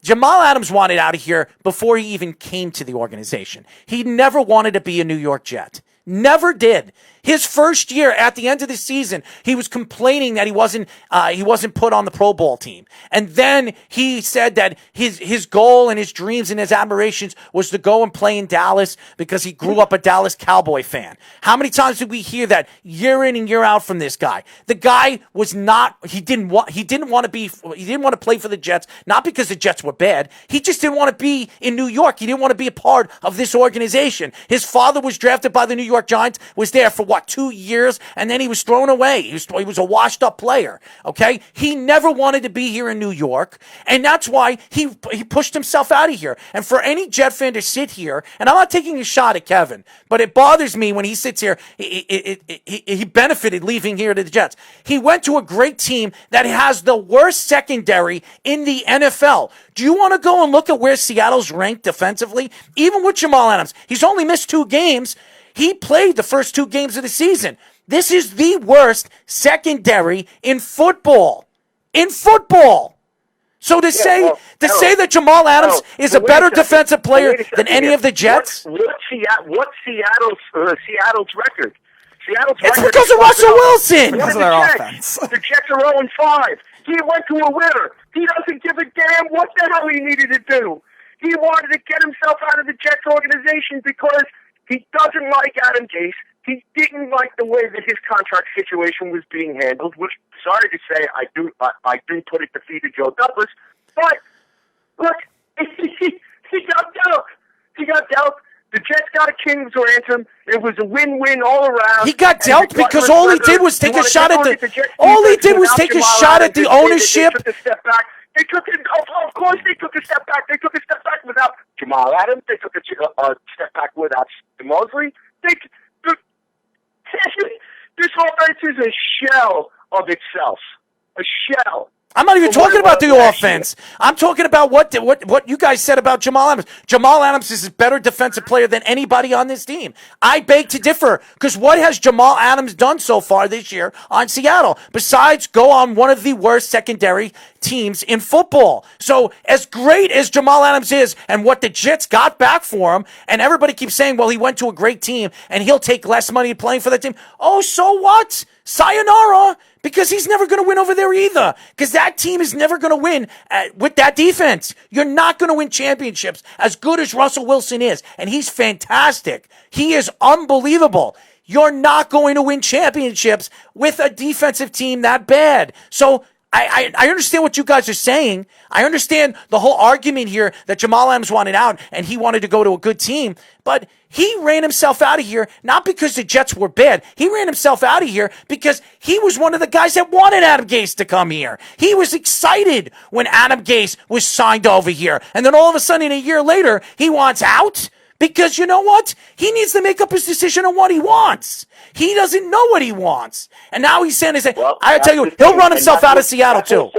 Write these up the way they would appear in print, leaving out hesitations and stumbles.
Jamal Adams wanted out of here before he even came to the organization. He never wanted to be a New York Jet. Never did. His first year, at the end of the season, he was complaining that he wasn't put on the Pro Bowl team. And then he said that his goal and his dreams and his admirations was to go and play in Dallas because he grew up a Dallas Cowboy fan. How many times did we hear that year in and year out from this guy? The guy was not. He didn't want to play for the Jets, not because the Jets were bad. He just didn't want to be in New York. He didn't want to be a part of this organization. His father was drafted by the New York Giants. Was there for 2 years, and then he was thrown away. He was a washed-up player, okay? He never wanted to be here in New York, and that's why he pushed himself out of here. And for any Jet fan to sit here, and I'm not taking a shot at Kevin, but it bothers me when he sits here. He benefited leaving here to the Jets. He went to a great team that has the worst secondary in the NFL. Do you want to go and look at where Seattle's ranked defensively? Even with Jamal Adams, he's only missed 2 games. He played the first 2 games of the season. This is the worst secondary in football. So to say that Jamal Adams is a better defensive player than any of the Jets? What's Seattle's record? It's because of Russell Wilson. Because of their offense. The Jets are 0-5. He went to a winner. He doesn't give a damn what the hell he needed to do. He wanted to get himself out of the Jets organization because he doesn't like Adam Gase. He didn't like the way that his contract situation was being handled, which, sorry to say, I do put it to feet of Joe Douglas. But, look, he got dealt. He got dealt. The Jets got a king's ransom. It was a win-win all around. He got dealt because all he did was take a shot at the ownership. They took a step back. Of course they took a step back. They took a step back without Jamal Adams. They took a step back without Mosley. This offense is a shell of itself. A shell. I'm not even talking about the offense. I'm talking about what you guys said about Jamal Adams. Jamal Adams is a better defensive player than anybody on this team. I beg to differ, because what has Jamal Adams done so far this year on Seattle besides go on one of the worst secondary teams in football? So as great as Jamal Adams is and what the Jets got back for him, and everybody keeps saying, well, he went to a great team and he'll take less money playing for that team. Oh, so what? Sayonara. Because he's never going to win over there either. Because that team is never going to win with that defense. You're not going to win championships as good as Russell Wilson is. And he's fantastic. He is unbelievable. You're not going to win championships with a defensive team that bad. So I understand what you guys are saying. I understand the whole argument here that Jamal Adams wanted out and he wanted to go to a good team. But he ran himself out of here, not because the Jets were bad. He ran himself out of here because he was one of the guys that wanted Adam Gase to come here. He was excited when Adam Gase was signed over here. And then all of a sudden, a year later, he wants out because you know what? He needs to make up his decision on what he wants. He doesn't know what he wants. And now he's saying, I tell you, he'll run himself out of Seattle too.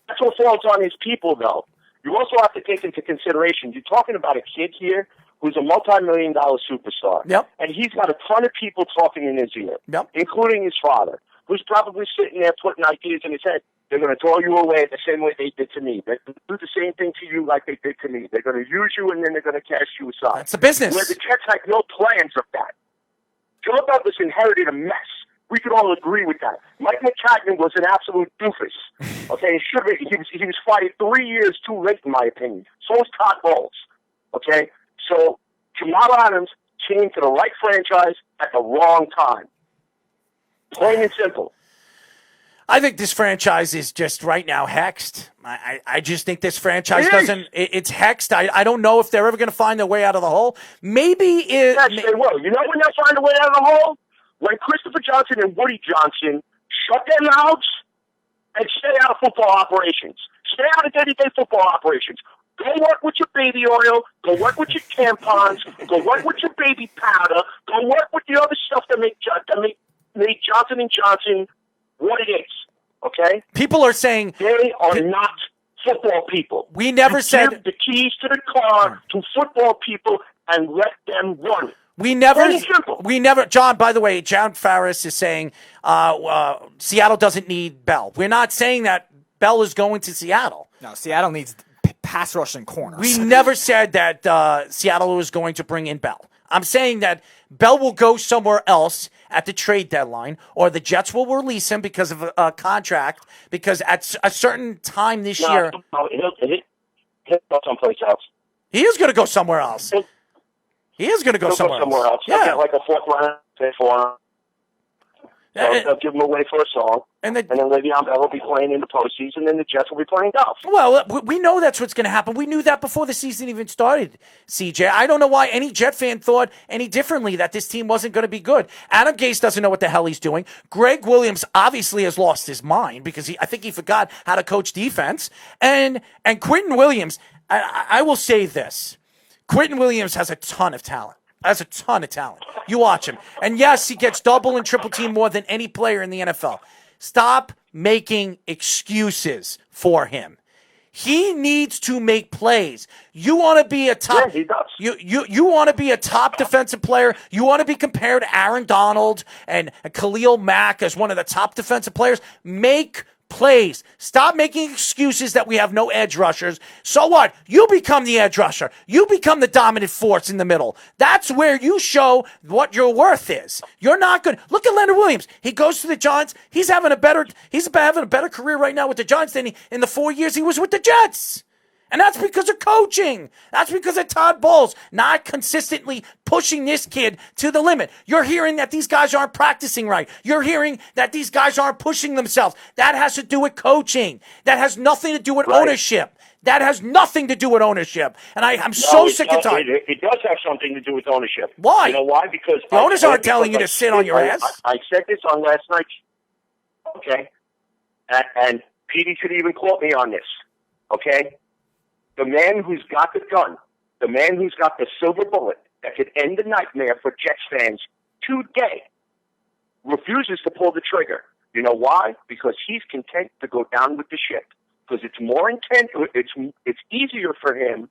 That's what falls on his people, though. You also have to take into consideration, you're talking about a kid here who's a multi-million-dollar superstar. Yep. And he's got a ton of people talking in his ear, including his father, who's probably sitting there putting ideas in his head. They're going to throw you away the same way they did to me. They're going to do the same thing to you like they did to me. They're going to use you, and then they're going to cast you aside. That's the business. Where the Jets had no plans of that. Joe Douglas inherited a mess. We could all agree with that. Mike McCagnon was an absolute doofus. Okay, he was fired 3 years too late, in my opinion. So was Todd Bowles. Okay? So Jamal Adams came to the right franchise at the wrong time. Plain and simple. I think this franchise is just right now hexed. I just think this franchise it's hexed. I don't know if they're ever going to find their way out of the hole. Maybe it... Yes, they will. You know when they'll find a way out of the hole? When Christopher Johnson and Woody Johnson shut their mouths and stay out of football operations. Stay out of day-to-day football operations. Go work with your baby oil. Go work with your tampons. Go work with your baby powder. Go work with the other stuff that make Johnson & Johnson what it is. Okay? People are saying... They are not football people. We never said... Give the keys to the car to football people and let them run it. We never, John, by the way, John Farris is saying Seattle doesn't need Bell. We're not saying that Bell is going to Seattle. No, Seattle needs pass rushing corners. We never said that Seattle was going to bring in Bell. I'm saying that Bell will go somewhere else at the trade deadline, or the Jets will release him because of a contract, because at a certain time this year... No, he'll go someplace else. He is going to go somewhere else. He is going to go somewhere else. They'll Yeah. get like a fourth round pick for him. They'll give him away for a song. And then Le'Veon Bell will be playing in the postseason, and the Jets will be playing golf. Well, we know that's what's going to happen. We knew that before the season even started, CJ. I don't know why any Jet fan thought any differently, that this team wasn't going to be good. Adam Gase doesn't know what the hell he's doing. Greg Williams obviously has lost his mind because I think he forgot how to coach defense. And Quentin Williams, I will say this. Quentin Williams has a ton of talent. You watch him. And yes, he gets double and triple team more than any player in the NFL. Stop making excuses for him. He needs to make plays. You want to be a top. Yeah, he does. You want to be a top defensive player. You want to be compared to Aaron Donald and Khalil Mack as one of the top defensive players. Make plays. Stop making excuses that we have no edge rushers. So what? You become the edge rusher. You become the dominant force in the middle. That's where you show what your worth is. You're not good. Look at Leonard Williams. He goes to the Giants. He's having a better career right now with the Giants than in the 4 years he was with the Jets. And that's because of coaching. That's because of Todd Bowles not consistently pushing this kid to the limit. You're hearing that these guys aren't practicing right. You're hearing that these guys aren't pushing themselves. That has to do with coaching. That has nothing to do with ownership. That has nothing to do with ownership. And I'm so sick and tired. It does have something to do with ownership. Why? You know why? Because the owners aren't telling you to sit on your ass. I said this on last night. Okay? And Petey could even quote me on this. Okay? The man who's got the gun, the man who's got the silver bullet that could end the nightmare for Jets fans today, refuses to pull the trigger. You know why? Because he's content to go down with the ship. Because it's more intent. It's easier for him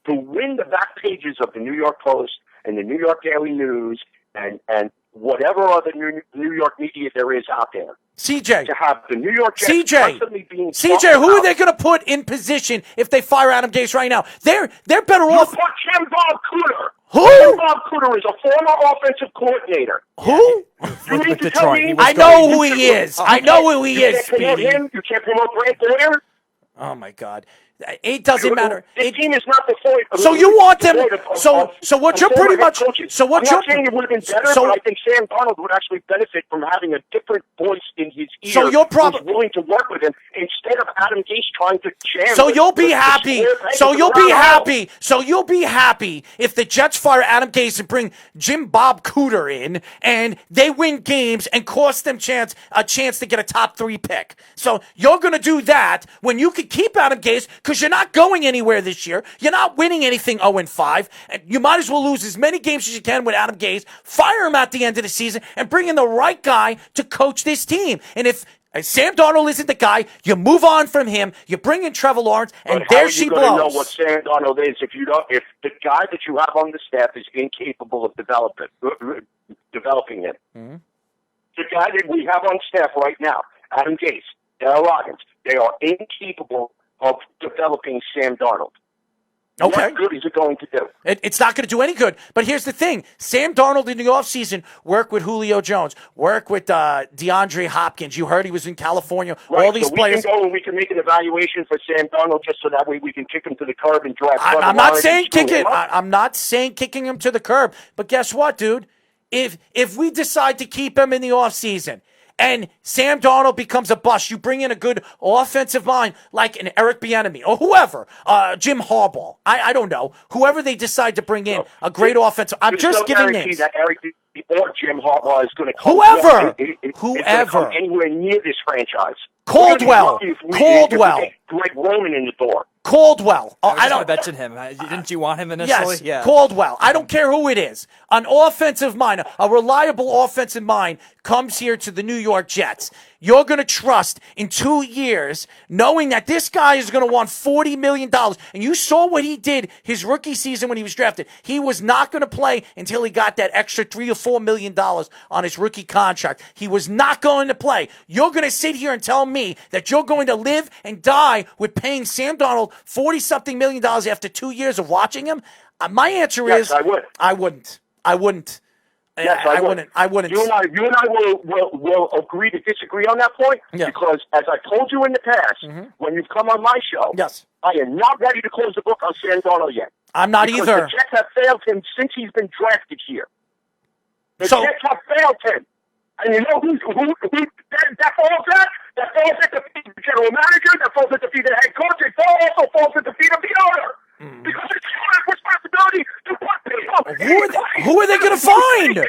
to win the back pages of the New York Post and the New York Daily News and whatever other New York media there is out there. CJ. To have the New York Jets constantly being CJ, who are they going to put in position if they fire Adam Gase right now? They're better off. Put Jim Bob Cooter. Who? Jim Bob Cooter is a former offensive coordinator. Who? You need to tell me. I know who he is. I know who he is, Speedy. You can't promote Brad Boyer? Oh, my God. It doesn't matter. This team is not the point. So you want them? So what you're pretty much? So what you're? I'm not saying it would have been better, but I think Sam Darnold would actually benefit from having a different voice in his ear. So you're probably willing to work with him instead of Adam Gase trying to jam. So you'll be happy. So you'll be happy. So you'll be happy if the Jets fire Adam Gase and bring Jim Bob Cooter in, and they win games and cost them a chance to get a top 3 pick. So you're going to do that when you could keep Adam Gase. Because you're not going anywhere this year. You're not winning anything 0-5. And you might as well lose as many games as you can with Adam Gase, fire him at the end of the season, and bring in the right guy to coach this team. And if Sam Darnold isn't the guy, you move on from him, you bring in Trevor Lawrence, and there she blows. How are you going to know what Sam Darnold is if the guy that you have on the staff is incapable of developing it? Mm-hmm. The guy that we have on staff right now, Adam Gase, Darryl Robbins, they are incapable of developing Sam Darnold. Okay. What good is it going to do? It's not going to do any good. But here's the thing. Sam Darnold in the offseason worked with Julio Jones, worked with DeAndre Hopkins. You heard he was in California. Right, all these players. We can go and we can make an evaluation for Sam Darnold just so that way we can kick him to the curb and draft. I'm not saying I'm not saying kicking him to the curb. But guess what, dude? If we decide to keep him in the offseason, and Sam Darnold becomes a bust, you bring in a good offensive mind like an Eric Bieniemy or whoever, Jim Harbaugh. I don't know. Whoever they decide to bring in, a great offensive. I'm just giving names. That Eric or Jim Harbaugh is going to come. Whoever anywhere near this franchise. Caldwell. Greg Roman in the door. Caldwell. I don't mention him. Didn't you want him initially? Yes, yeah. Caldwell. I don't care who it is. An offensive mind, a reliable offensive mind comes here to the New York Jets. You're going to trust in 2 years knowing that this guy is going to want $40 million. And you saw what he did his rookie season when he was drafted. He was not going to play until he got that extra $3 or $4 million on his rookie contract. He was not going to play. You're going to sit here and tell me that you're going to live and die why we're paying Sam Darnold $40-something million after 2 years of watching him? My answer is I would. I wouldn't. Yes, I wouldn't. I wouldn't. You and I will agree to disagree on that point because, as I told you in the past, when you've come on my show, I am not ready to close the book on Sam Darnold yet. I'm not because either. The Jets have failed him since he's been drafted here. The Jets have failed him. And you know who that falls at? That falls at the feet of the general manager, that falls at the feet of the head coach, it also falls at the feet of the owner. Because it's your responsibility to put people. Who are they going to find?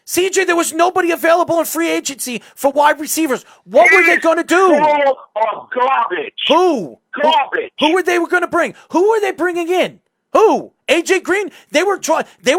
CJ, there was nobody available in free agency for wide receivers. What were they going to do? Full of garbage. Who? Garbage. Who were they going to bring? Who were they bringing in? Who? AJ Green? They were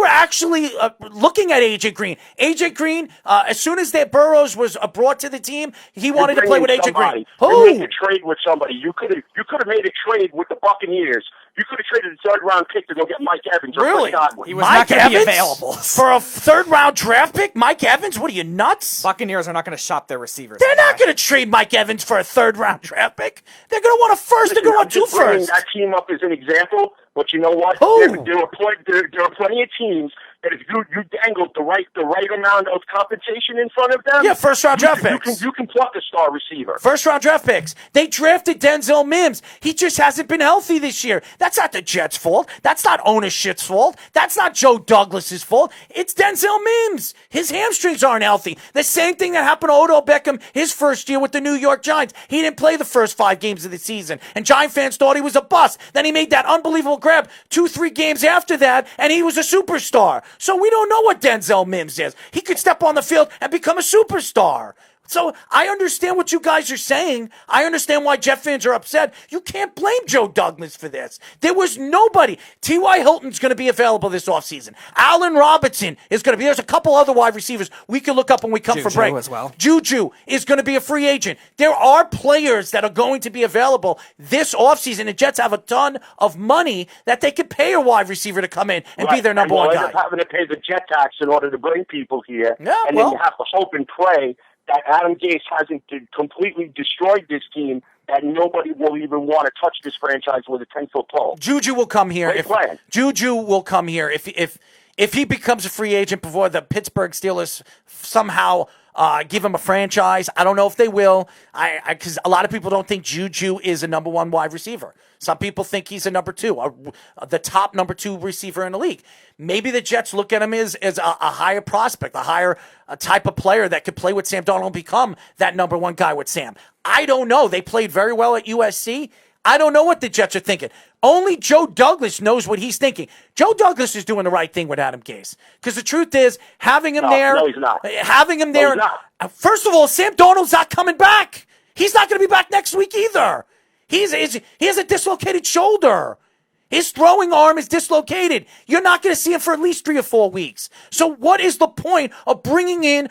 actually looking at AJ Green. AJ Green, as soon as their Burrows was brought to the team, he wanted to play with AJ Green. Who? You made a trade with somebody. You could have made a trade with the Buccaneers. You could have traded a third-round pick to go get Mike Evans. Really? He was not going to be available. For a third-round draft pick? Mike Evans? What are you, nuts? Buccaneers are not going to shop their receivers. They're not going to trade Mike Evans for a third-round draft pick. They're going to want a first. They're going to want two firsts. That team up as an example, but you know what? There are plenty of teams that if you dangled the right amount of compensation in front of them, first-round draft picks. You can pluck a star receiver. First-round draft picks. They drafted Denzel Mims. He just hasn't been healthy this year. That's not the Jets' fault. That's not ownership's fault. That's not Joe Douglas's fault. It's Denzel Mims. His hamstrings aren't healthy. The same thing that happened to Odell Beckham his first year with the New York Giants. He didn't play the first 5 games of the season, and Giant fans thought he was a bust. Then he made that unbelievable grab 2-3 games after that, and he was a superstar. So we don't know what Denzel Mims is. He could step on the field and become a superstar. So I understand what you guys are saying. I understand why Jet fans are upset. You can't blame Joe Douglas for this. There was nobody. T.Y. Hilton's going to be available this offseason. Allen Robinson is going to be. There's a couple other wide receivers we can look up when we come for break. As well. Juju is going to be a free agent. There are players that are going to be available this offseason. The Jets have a ton of money that they could pay a wide receiver to come in and be their number one guy. End up having to pay the jet tax in order to bring people here. Yeah, and then you have to hope and pray that Adam Gase hasn't completely destroyed this team, that nobody will even want to touch this franchise with a 10-foot pole. Juju will come here. Juju will come here if he becomes a free agent before the Pittsburgh Steelers somehow give him a franchise. I don't know if they will, because a lot of people don't think Juju is a number one wide receiver. Some people think he's a number 2, the top number 2 receiver in the league. Maybe the Jets look at him as a higher prospect, a higher type of player that could play with Sam Darnold and become that number 1 guy with Sam. I don't know. They played very well at USC. I don't know what the Jets are thinking. Only Joe Douglas knows what he's thinking. Joe Douglas is doing the right thing with Adam Gase. Because the truth is, having him there... No, he's not. Having him there... No, he's not. First of all, Sam Darnold's not coming back. He's not going to be back next week either. He has a dislocated shoulder. His throwing arm is dislocated. You're not going to see him for at least 3 or 4 weeks. So what is the point of bringing in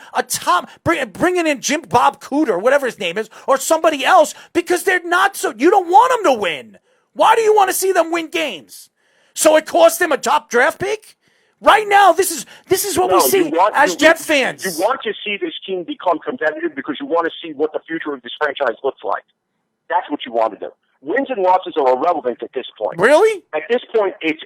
bringing in Jim Bob Cooter, whatever his name is, or somebody else, because they're not so, you don't want them to win. Why do you want to see them win games? So it cost them a top draft pick? Right now, this is what we see as Jet fans. You want to see this team become competitive because you want to see what the future of this franchise looks like. That's what you want to do. Wins and losses are irrelevant at this point. Really? At this point, it's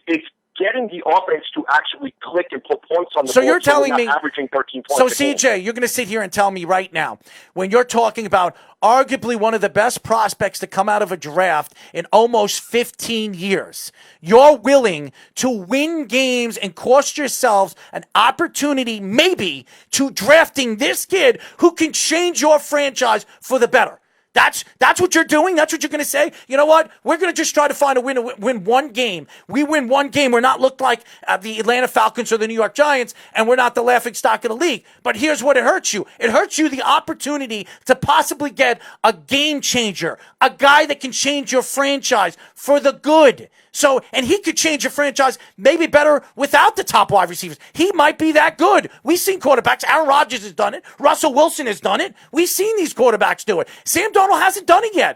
getting the offense to actually click and put points on the board. So you're telling me averaging 13 points. So CJ, you're going to sit here and tell me right now, when you're talking about arguably one of the best prospects to come out of a draft in almost 15 years, you're willing to win games and cost yourselves an opportunity maybe to drafting this kid who can change your franchise for the better. That's what you're doing? That's what you're going to say? You know what? We're going to just try to find a win one game. We win one game. We're not looked like the Atlanta Falcons or the New York Giants, and we're not the laughingstock of the league. But here's what it hurts you. It hurts you the opportunity to possibly get a game changer, a guy that can change your franchise for the good. So, and he could change your franchise maybe better without the top wide receivers. He might be that good. We've seen quarterbacks. Aaron Rodgers has done it. Russell Wilson has done it. We've seen these quarterbacks do it. Sam Darnold hasn't done it yet.